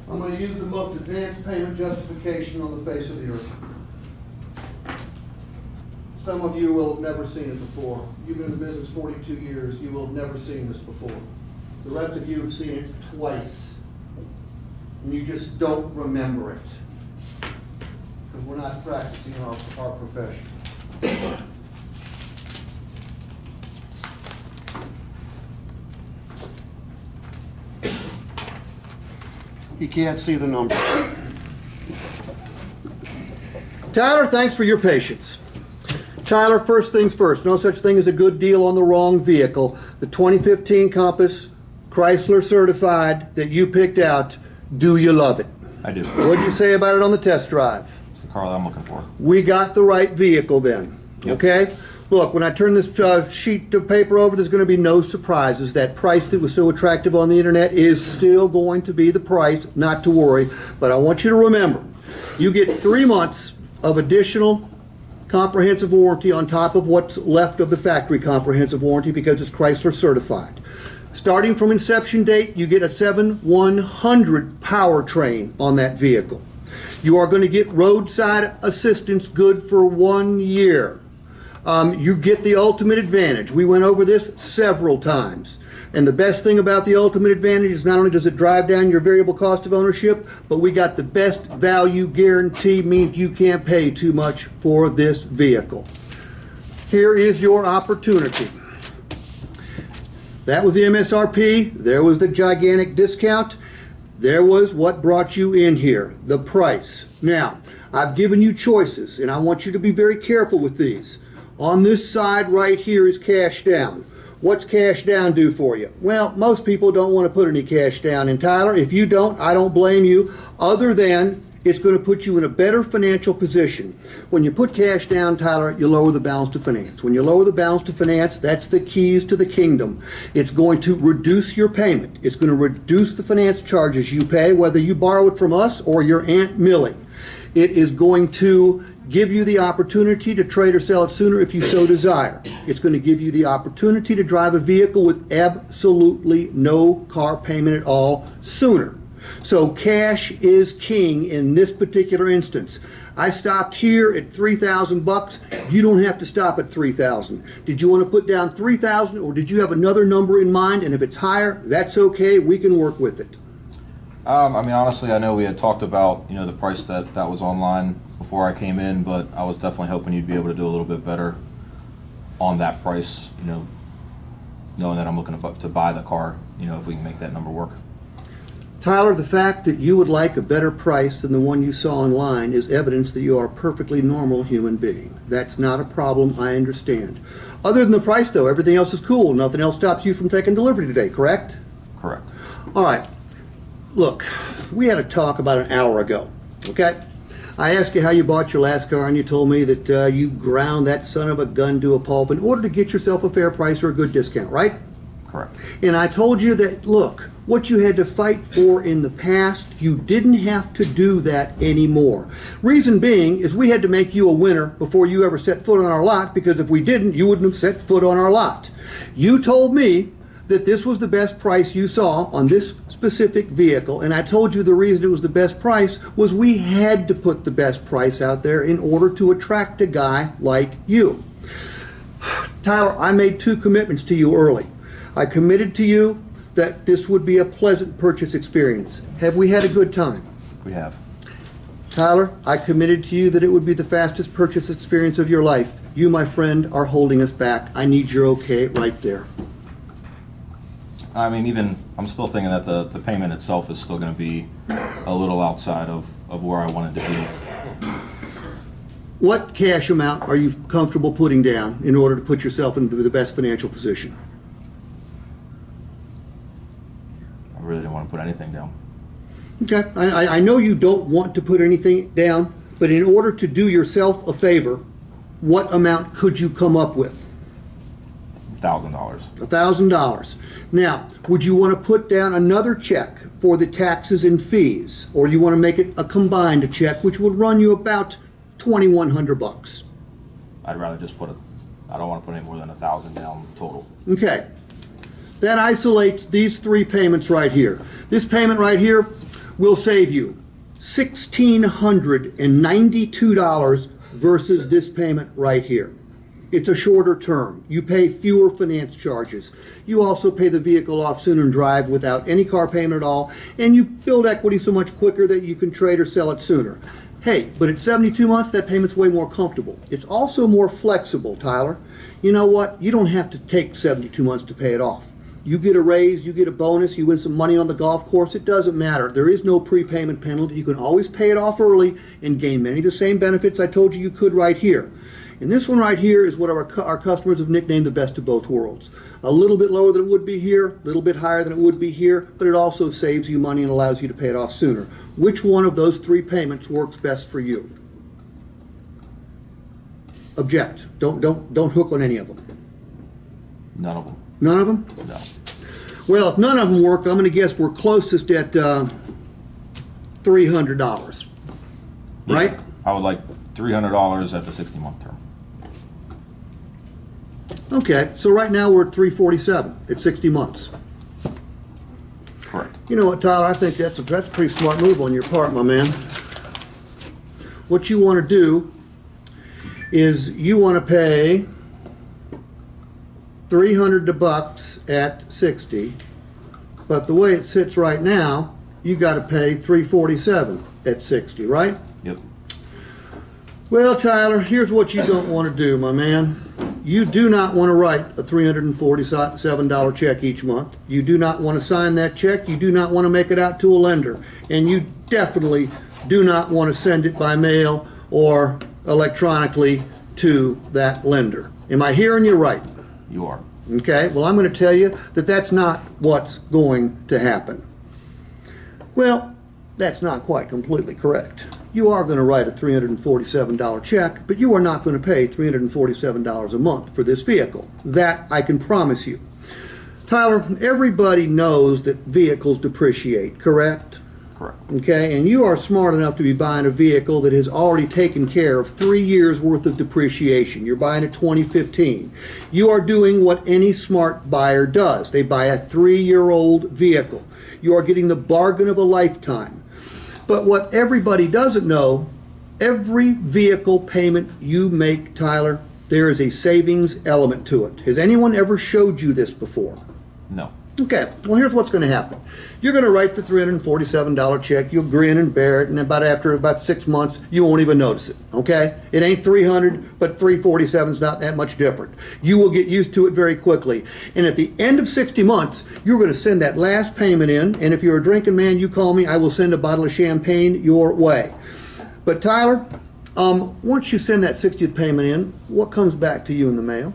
I'm going to use the most advanced payment justification on the face of the earth. Some of you will have never seen it before. You've been in the business 42 years. You will have never seen this before. The rest of you have seen it twice. And you just don't remember it. Because we're not practicing our profession. You can't see the numbers. Tyler, thanks for your patience. Tyler, first things first, no such thing as a good deal on the wrong vehicle. The 2015 Compass, Chrysler certified, that you picked out, do you love it? I do. What'd you say about it on the test drive? It's the car that I'm looking for. We got the right vehicle then, Yep. okay? Look, when I turn this sheet of paper over, there's going to be no surprises. That price that was so attractive on the internet is still going to be the price, not to worry. But I want you to remember, you get 3 months of additional comprehensive warranty on top of what's left of the factory comprehensive warranty because it's Chrysler certified. Starting from inception date, you get a 7100 powertrain on that vehicle. You are going to get roadside assistance good for 1 year. You get the ultimate advantage. We went over this several times. And the best thing about the ultimate advantage is not only does it drive down your variable cost of ownership, but we got the best value guarantee, means you can't pay too much for this vehicle. Here is your opportunity. That was the MSRP. There was the gigantic discount. There was what brought you in here, the price. Now, I've given you choices, and I want you to be very careful with these. On this side right here is cash down. What's cash down do for you? Well, most people don't want to put any cash down. And Tyler, if you don't, I don't blame you, other than it's going to put you in a better financial position. When you put cash down, Tyler, you lower the balance to finance. When you lower the balance to finance, that's the keys to the kingdom. It's going to reduce your payment. It's going to reduce the finance charges you pay, whether you borrow it from us or your Aunt Millie. It is going to give you the opportunity to trade or sell it sooner if you so desire. It's going to give you the opportunity to drive a vehicle with absolutely no car payment at all sooner. So cash is king in this particular instance. I stopped here at $3,000. You don't have to stop at $3,000. Did you want to put down $3,000, or did you have another number in mind? And if it's higher, that's okay. We can work with it. I mean, honestly, I know we had talked about, you know, the price that was online before I came in, but I was definitely hoping you'd be able to do a little bit better on that price, you know, knowing that I'm looking to buy the car, you know, if we can make that number work. Tyler, the fact that you would like a better price than the one you saw online is evidence that you are a perfectly normal human being. That's not a problem, I understand. Other than the price, though, everything else is cool. Nothing else stops you from taking delivery today, correct? Correct. All right. Look, we had a talk about an hour ago, okay? I asked you how you bought your last car, and you told me that you ground that son of a gun to a pulp in order to get yourself a fair price or a good discount, right? Correct. And I told you that, look, what you had to fight for in the past, you didn't have to do that anymore. Reason being is we had to make you a winner before you ever set foot on our lot, because if we didn't, you wouldn't have set foot on our lot. You told me that this was the best price you saw on this specific vehicle, and I told you the reason it was the best price was we had to put the best price out there in order to attract a guy like you. Tyler, I made 2 commitments to you early. I committed to you that this would be a pleasant purchase experience. Have we had a good time? We have. Tyler, I committed to you that it would be the fastest purchase experience of your life. You, my friend, are holding us back. I need your okay right there. I mean, I'm still thinking that the payment itself is still going to be a little outside of where I want it to be. What cash amount are you comfortable putting down in order to put yourself into the best financial position? I really didn't want to put anything down. Okay, I know you don't want to put anything down, but in order to do yourself a favor, what amount could you come up with? $1,000. $1,000. Now, would you want to put down another check for the taxes and fees, or you want to make it a combined check, which would run you about $2,100? I'd rather just I don't want to put any more than $1,000 down total. Okay. That isolates these 3 payments right here. This payment right here will save you $1,692 versus this payment right here. It's a shorter term. You pay fewer finance charges. You also pay the vehicle off sooner and drive without any car payment at all, and you build equity so much quicker that you can trade or sell it sooner. Hey, but at 72 months, that payment's way more comfortable. It's also more flexible, Tyler. You know what? You don't have to take 72 months to pay it off. You get a raise, you get a bonus, you win some money on the golf course, it doesn't matter. There is no prepayment penalty. You can always pay it off early and gain many of the same benefits I told you could right here. And this one right here is what our customers have nicknamed the best of both worlds. A little bit lower than it would be here, a little bit higher than it would be here, but it also saves you money and allows you to pay it off sooner. Which one of those three payments works best for you? Object. Don't hook on any of them. None of them. None of them? No. Well, if none of them work, I'm going to guess we're closest at $300, right? Yeah, I would like $300 at the 60-month term. Okay, so right now we're at $347 at 60 months. Correct. You know what, Tyler? I think that's a pretty smart move on your part, my man. What you want to do is you want to pay $300 at 60, but the way it sits right now, you got to pay $347 at 60, right? Yep. Well, Tyler, here's what you don't want to do, my man. You do not want to write a $347 check each month. You do not want to sign that check. You do not want to make it out to a lender. And you definitely do not want to send it by mail or electronically to that lender. Am I hearing you right? You are. Okay, well, I'm going to tell you that that's not what's going to happen. Well, that's not quite completely correct. You are going to write a $347 check, but you are not going to pay $347 a month for this vehicle. That I can promise you. Tyler, everybody knows that vehicles depreciate, correct? Correct. Okay, and you are smart enough to be buying a vehicle that has already taken care of 3 years worth of depreciation. You're buying a 2015. You are doing what any smart buyer does. They buy a 3-year-old vehicle. You are getting the bargain of a lifetime. But what everybody doesn't know, every vehicle payment you make, Tyler, there is a savings element to it. Has anyone ever showed you this before? No. Okay, well, here's what's going to happen. You're going to write the $347 check. You'll grin and bear it, and after about 6 months, you won't even notice it, okay? It ain't $300, but $347 is not that much different. You will get used to it very quickly. And at the end of 60 months, you're going to send that last payment in, and if you're a drinking man, you call me, I will send a bottle of champagne your way. But Tyler, once you send that 60th payment in, what comes back to you in the mail?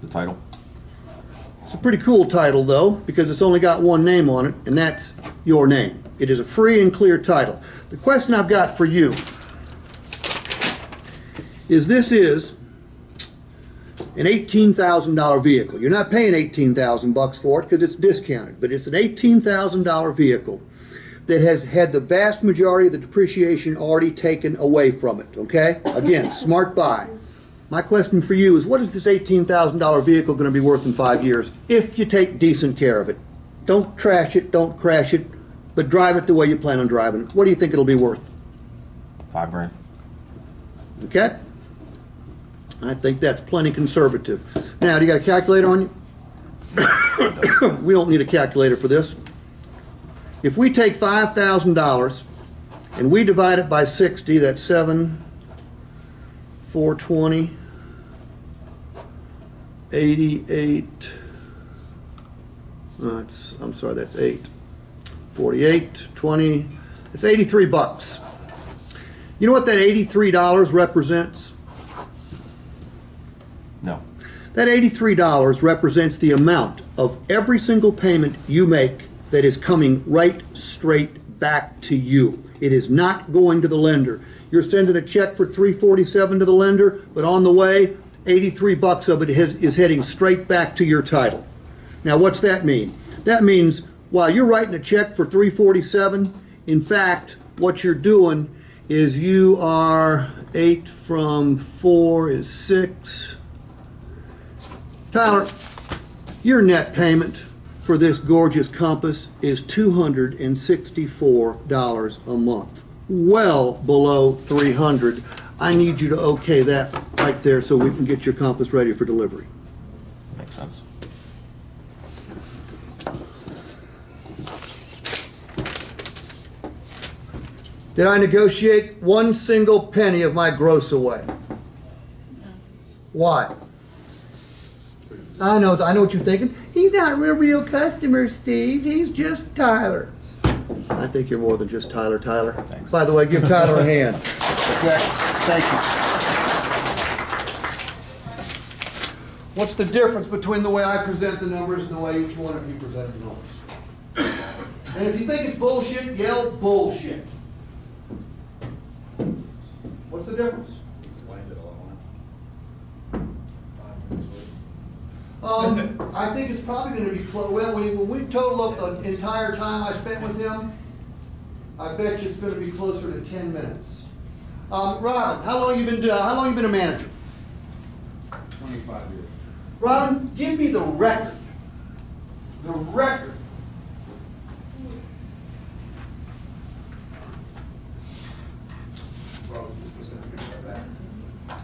The title? It's a pretty cool title, though, because it's only got one name on it, and that's your name. It is a free and clear title. The question I've got for you is this is an $18,000 vehicle. You're not paying $18,000 for it because it's discounted, but it's an $18,000 vehicle that has had the vast majority of the depreciation already taken away from it, okay? Again, smart buy. My question for you is, what is this $18,000 vehicle going to be worth in 5 years if you take decent care of it? Don't trash it, don't crash it, but drive it the way you plan on driving it. What do you think it'll be worth? $5 grand. Okay? I think that's plenty conservative. Now, do you got a calculator on you? We don't need a calculator for this. If we take $5,000 and we divide it by 60, that's 420, 88, I'm sorry, that's 8, 48, 20, it's 83 bucks. You know what that $83 represents? No. That $83 represents the amount of every single payment you make that is coming right straight back to you. It is not going to the lender. You're sending a check for $347 to the lender, but on the way, 83 bucks of it is heading straight back to your title. Now, what's that mean? That means while you're writing a check for $347, in fact, what you're doing is you are 8 from 4 is 6. Tyler, your net payment for this gorgeous compass is $264 a month, well below $300. I need you to okay that right there so we can get your compass ready for delivery. Makes sense. Did I negotiate one single penny of my gross away? Why? I know what you're thinking. He's not a real customer, Steve. He's just Tyler. I think you're more than just Tyler. Thanks. By the way, give Tyler a hand. Okay, thank you. What's the difference between the way I present the numbers and the way each one of you present the numbers? And if you think it's bullshit, yell bullshit. What's the difference? Explain it all at once. I think it's probably going to be close. Well, when we total up the entire time I spent with him, I bet you it's going to be closer to 10 minutes. Robin, how long you been a manager? 25 years. Robin, give me the record. The record.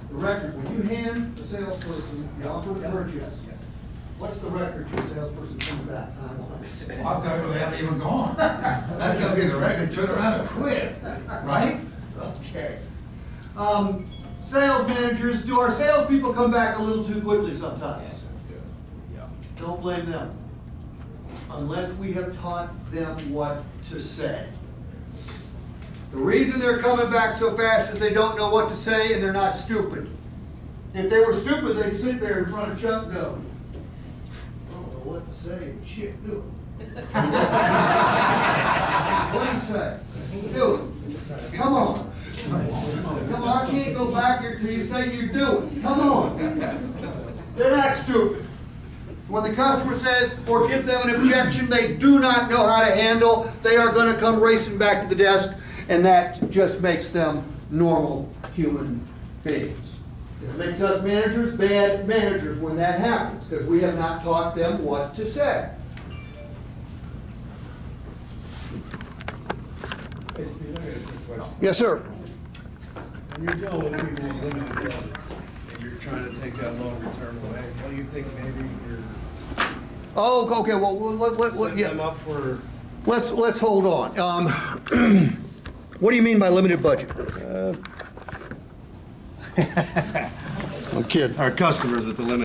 The record, when you hand the salesperson the offer to purchase, what's the record your salesperson comes back? Well, I've got to go, they haven't even gone. That's got to be the record, turn around and quit, right? Okay. Sales managers, do our salespeople come back a little too quickly sometimes? Don't blame them. Unless we have taught them what to say. The reason they're coming back so fast is they don't know what to say and they're not stupid. If they were stupid, they'd sit there in front of Chuck and go, I don't know what to say, shit, do it. What do you say? Do it. Come on. Come on, I can't go back here till you say you do it. Come on. They're not stupid. When the customer says, or give them an objection they do not know how to handle, they are going to come racing back to the desk, and that just makes them normal human beings. It makes us managers bad managers when that happens, because we have not taught them what to say. Hey Steve, I got a quick question. Yes, sir. When you're dealing with people with limited budgets and you're trying to take that longer term away, don't you think maybe you're Oh, okay. Well, setting them up for? let's hold on. What do you mean by limited budget? I'm kidding. Our customers with the limited